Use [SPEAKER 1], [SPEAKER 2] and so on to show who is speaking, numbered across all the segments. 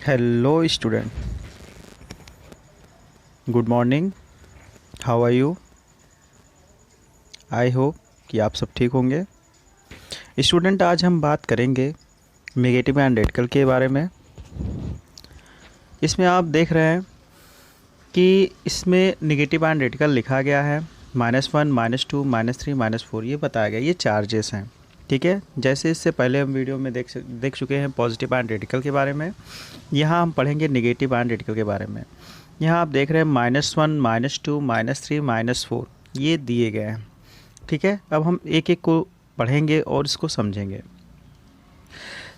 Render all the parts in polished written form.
[SPEAKER 1] Hello student, good morning. How are you? I hope कि आप सब ठीक होंगे। स्टूडेंट, आज हम बात करेंगे नेगेटिव एंड रेडिकल के बारे में। इसमें आप देख रहे हैं कि इसमें नेगेटिव एंड रेडिकल लिखा गया है -1, -2, -3, -4। ये बताया गया, ये चार्जेस हैं। ठीक है, जैसे इससे पहले हम वीडियो में देख चुके हैं पॉजिटिव एंड रेडिकल के बारे में। यहाँ हम पढ़ेंगे नेगेटिव एंड रेडिकल के बारे में। यहाँ आप देख रहे हैं -1, -2, -3, -4 ये दिए गए हैं। ठीक है, अब हम एक एक को पढ़ेंगे और इसको समझेंगे।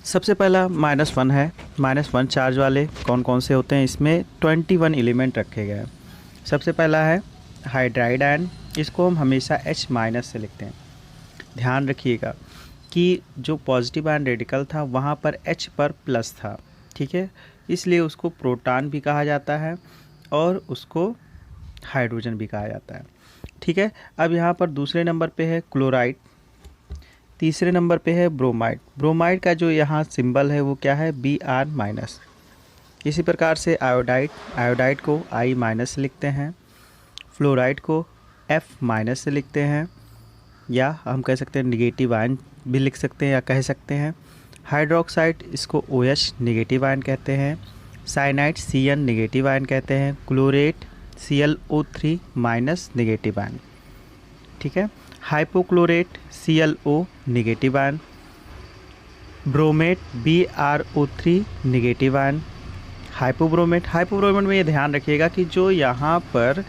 [SPEAKER 1] सबसे पहला -1 है। -1 चार्ज वाले कौन कौन से होते हैं? इसमें 21 एलिमेंट रखे गए हैं। सबसे पहला है हाइड्राइड आयन, इसको हम हमेशा H- से लिखते हैं। ध्यान रखिएगा कि जो पॉजिटिव आयन रेडिकल था वहाँ पर H पर प्लस था। ठीक है, इसलिए उसको प्रोटॉन भी कहा जाता है और उसको हाइड्रोजन भी कहा जाता है। ठीक है, अब यहाँ पर दूसरे नंबर पे है क्लोराइड, तीसरे नंबर पे है ब्रोमाइड। ब्रोमाइड का जो यहाँ सिंबल है वो क्या है? Br-। इसी प्रकार से आयोडाइड को I- से लिखते हैं, फ्लोराइड को F- से लिखते हैं, या हम कह सकते हैं निगेटिव आयन भी लिख सकते हैं या कह सकते हैं। हाइड्रोक्साइड, इसको OH निगेटिव आयन कहते हैं। साइनाइड Cn निगेटिव आयन कहते हैं। Chlorate ClO3- negative ion. ठीक है, hypochlorate ClO negative ion. Bromate BrO3 negative ion. Hypobromate में ये ध्यान रखिएगा कि जो यहाँ पर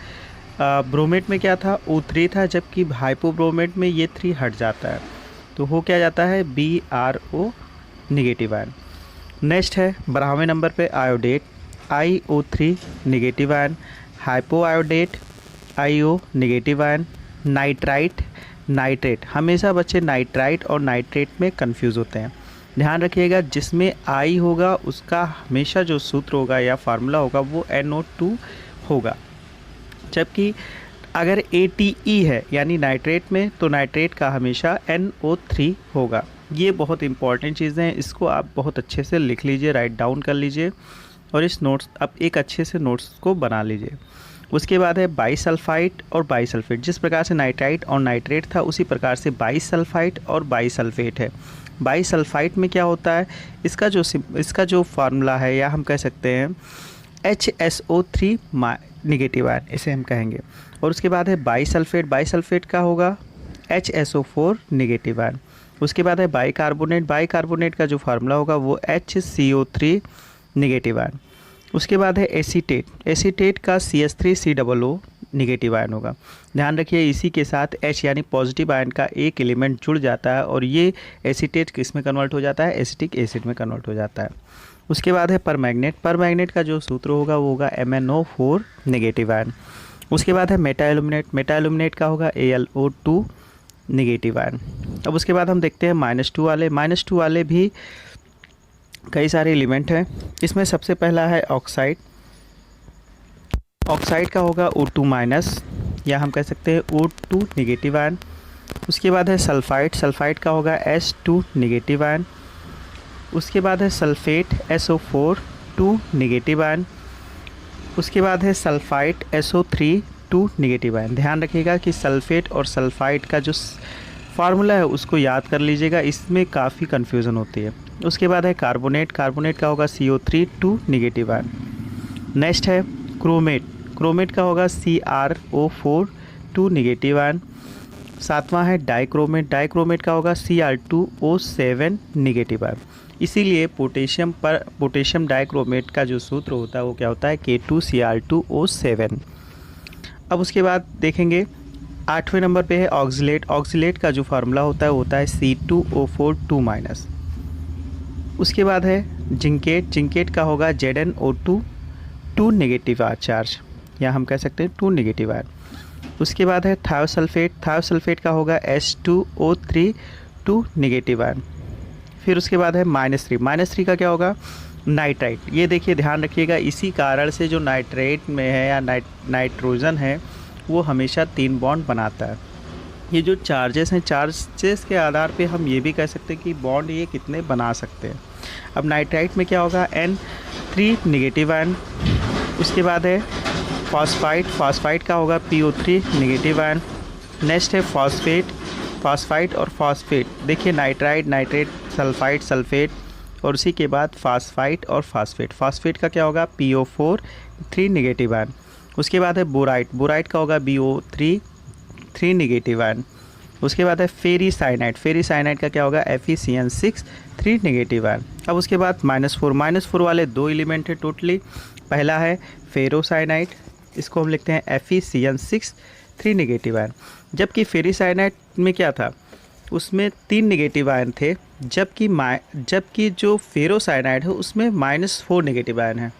[SPEAKER 1] ब्रोमेट में क्या था? O3 था, जबकि हाइपोब्रोमेट में ये 3 हट जाता है तो हो क्या जाता है? BrO negative ion. नेक्स्ट है 12वें नंबर पे iodate, IO3 negative ion. Hypo iodate IO negative ion. Nitrate, हमेशा बच्चे नाइट्राइट और नाइट्रेट में कंफ्यूज होते हैं। ध्यान रखिएगा, जिसमें I होगा उसका हमेशा जो सूत्र होगा या फार्मूला होगा वो NO2 होगा, जबकि अगर ATE है यानी नाइट्रेट में तो नाइट्रेट का हमेशा NO3 होगा। ये बहुत इंपॉर्टेंट चीज़ें हैं, इसको आप बहुत अच्छे से लिख लीजिए, राइट डाउन कर लीजिए और इस नोट्स अब एक अच्छे से नोट्स को बना लीजिए। उसके बाद है बाईसल्फाइड और बाईसल्फेट। जिस प्रकार से नाइट्राइट और नाइट्रेट था उसी प्रकार से बाईसल्फाइड और बाईसल्फेट है। बाईसल्फाइड में क्या होता है? इसका जो फार्मूला है या हम कह सकते हैं HSO3 निगेटिव आयन, इसे हम कहेंगे। और उसके बाद है बाईसल्फेट का होगा HSO4 निगेटिव आयन। उसके बाद है बाईकार्बोनेट का जो फार्मूला होगा वो HCO3 निगेटिव आयन। उसके बाद है एसीटेट का CH3COO निगेटिव आयन होगा। ध्यान रखिए, इसी के साथ H यानी पॉजिटिव आयन का एक एलिमेंट जुड़ जाता है और ये एसीटेट किस में कन्वर्ट हो जाता है? एसिटिक एसिड में कन्वर्ट हो जाता है। उसके बाद है परमैंगनेट का जो सूत्र होगा वो होगा MnO4 निगेटिव आयन। उसके बाद है मेटा एल्यूमिनेट का होगा AlO2 निगेटिव आयन। अब उसके बाद हम देखते हैं -2 वाले भी कई सारे एलिमेंट हैं। इसमें सबसे पहला है ऑक्साइड का होगा O2- या हम कह सकते हैं O2 निगेटिव आयन। उसके बाद है सल्फाइड का होगा S2 निगेटिव आयन। उसके बाद है सल्फेट SO4 2 निगेटिव आयन। उसके बाद है सल्फाइड SO3 2 निगेटिव आयन। ध्यान रखिएगा कि सल्फेट और सल्फाइड का जो फार्मूला है उसको याद कर लीजिएगा, इसमें काफ़ी कन्फ्यूज़न होती है। उसके बाद है कार्बोनेट का होगा CO3 2 निगेटिव आयन। नेक्स्ट है क्रोमेट का होगा CrO4 2 निगेटिव आयन। सातवां है डाइक्रोमेट का होगा Cr2O7 निगेटिव आयन। इसीलिए पोटेशियम डाइक्रोमेट का जो सूत्र होता है वो क्या होता है? K2Cr2O7। अब उसके बाद देखेंगे 8वें नंबर पे है ऑक्जिलेट का जो फार्मूला होता है वो होता है C2O4 2-। उसके बाद है जिंकेट का होगा ZnO2 2 निगेटिव चार्ज, या हम कह सकते हैं 2 निगेटिव आयन। उसके बाद है थायोसल्फेट का होगा H2O3 2 निगेटिव आयन। फिर उसके बाद है -3 का क्या होगा? नाइट्राइट। ये देखिए, ध्यान रखिएगा, इसी कारण से जो नाइट्रेट में है या नाइट्रोजन है वो हमेशा 3 बॉन्ड बनाता है। ये जो चार्जेस हैं, चार्जेस के आधार पे हम ये भी कह सकते हैं कि बॉन्ड ये कितने बना सकते हैं। अब नाइट्राइट में क्या होगा? 3 नेगेटिव आयन। उसके बाद है फॉस्फाइड, फॉस्फाइड का होगा PO3 नेगेटिव आयन। नेक्स्ट है फॉस्फाइड और फॉस्फेट, देखिए नाइट्राइड, नाइट्रेट, सल्फाइड, सल्फेट, और उसी के बाद फॉस्फाइड और फॉस्फेट। फॉस्फेट का क्या होगा PO4 3 नेगेटिव आयन। उसके बाद है बोराइड, बोराइड का होगा BO3 3 नेगेटिव आयन। उसके बाद है फेरीसाइनाइड, फेरीसाइनाइड का क्या होगा FeCN6 3 नेगेटिव आयन। अब उसके बाद -4 वाले 2 एलिमेंट है टोटली। पहला है फेरोसाइनाइड, इसको हम लिखते हैं FeCN6 3 नेगेटिव आयन। जबकि फेरीसाइनाइड में क्या था, उसमें 3 नेगेटिव आयन थे, जबकि जो फेरोसाइनाइड है उसमें -4 नेगेटिव आयन है।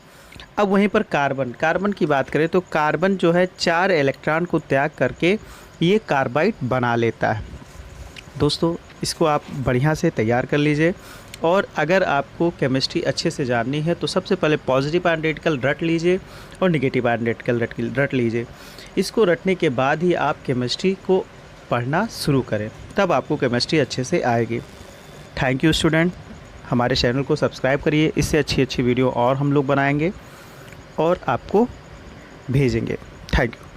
[SPEAKER 1] अब वहीं पर कार्बन की बात करें तो कार्बन जो है 4 इलेक्ट्रॉन को त्याग करके ये कार्बाइड बना लेता है। दोस्तों इसको आप बढ़िया से तैयार कर लीजिए। और अगर आपको केमिस्ट्री अच्छे से जाननी है तो सबसे पहले पॉजिटिव आयन रेडिकल रट लीजिए और नेगेटिव आयन रेडिकल रट लीजिए। इसको रटने के बाद ही आप केमिस्ट्री को पढ़ना शुरू करें, तब आपको केमिस्ट्री अच्छे से आएगी। थैंक यू स्टूडेंट, हमारे चैनल को सब्सक्राइब करिए, इससे अच्छी वीडियो और हम लोग बनाएंगे और आपको भेजेंगे। Thank you.